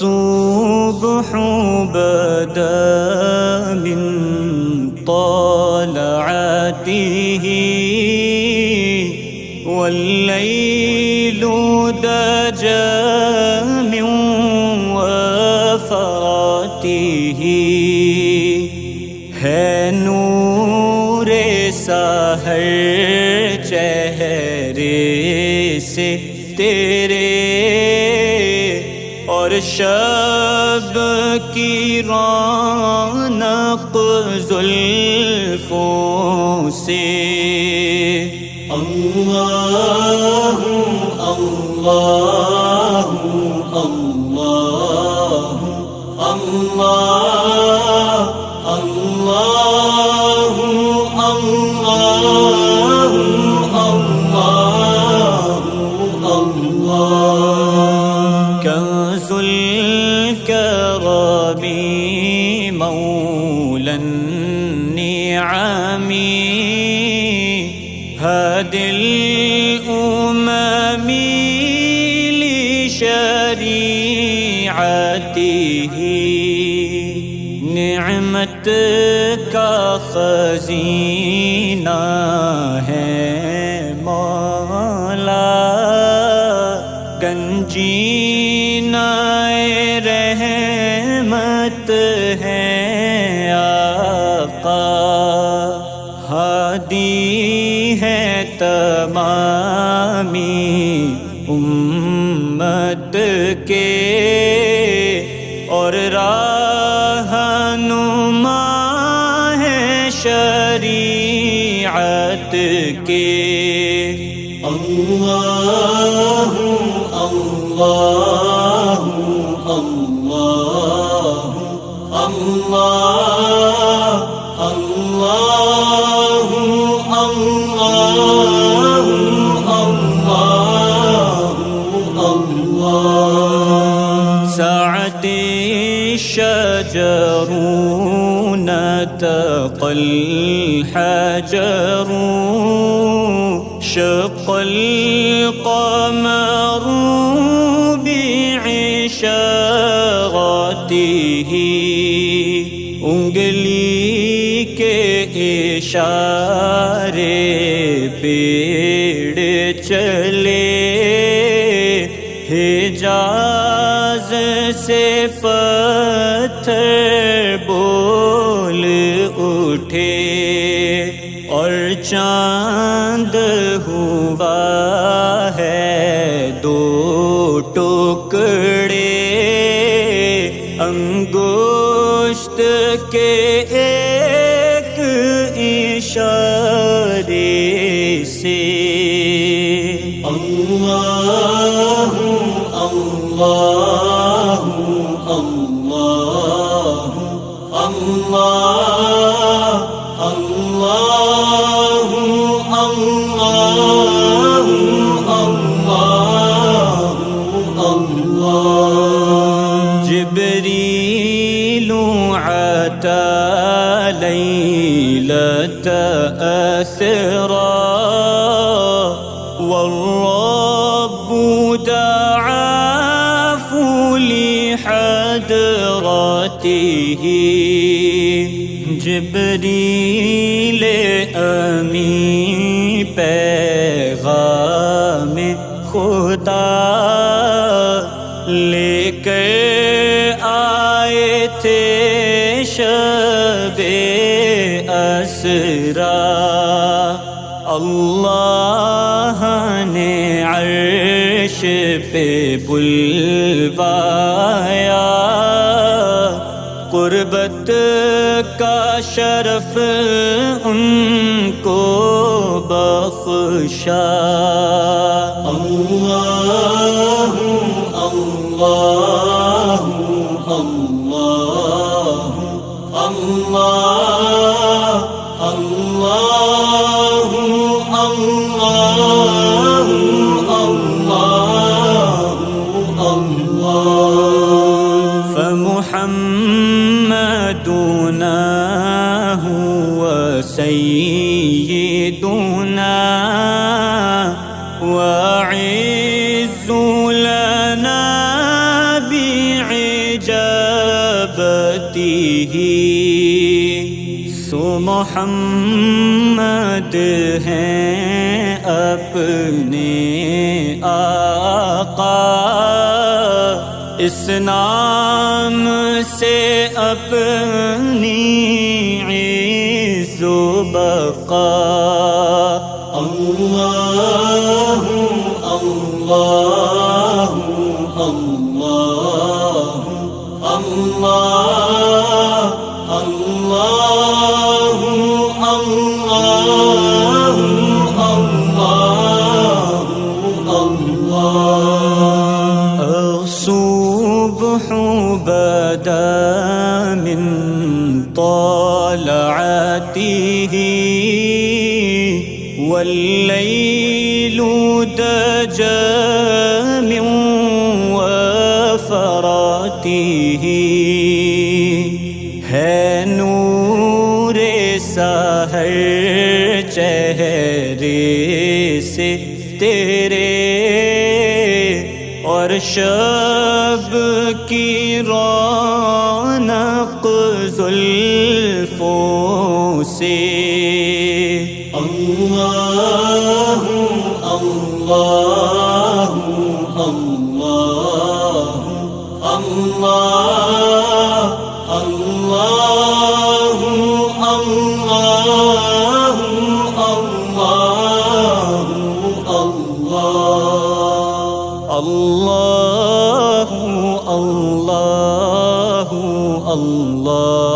الصبح بدا من طلعته والليل دجى من وفراته ہے نور سحر چہرے سے تیرے اور شب کی رونق زلفوں سے اللہ اللہ اللہ اللہ اللہ اللہ اللہ کنز الکرم مولا النعم هادي الأمم لشريعته نعمت کا خزینہ ہے مولا گنجینہ رحمت ہے آقا ہادی ہے تمامی امت کے اور رہنما ہے شریعت کے اللہ اللہ اللہ اللہ اللہ اللہ سعت الشجر نطق الحجر شق القمر بعشاغته انگلی کے اشارے پیڑ چلے حجاز سے پتھر بول اٹھے اور چاند ہوا ہے دو ٹکڑے انگشت کے ایک اشارے سے اللہ اللہ اللہ اللہ اللہ اللہ جبریل عطا لیلۃ اسرا والرب دعاه لحضرته جبریل امی پیغام خدا لے کر آئے تھے شب اسرا اللہ نے عرش پہ بلوایا قربت امت کا شرف ان کو بخشا۔ اللہ اللہ اللہ اللہ اللہ اللہ اللہ فمحمدنا هو سيدنا وعز لنا بعجابته سو محمد ہیں اپنے آقا، اس نام سے اپنی عز و بقا۔ اللہ اللہ اللہ اللہ اللہ اللہ اللہ الصبح بدا من طلعته والليل دجى من وفراته ہے نور سحر چہرے سے تیرے، اور شب کی رونق زلفوں سے۔ اللہ اللہ اللہ اللہ اللہ اللہ اللہ اللہ اللہ اللہ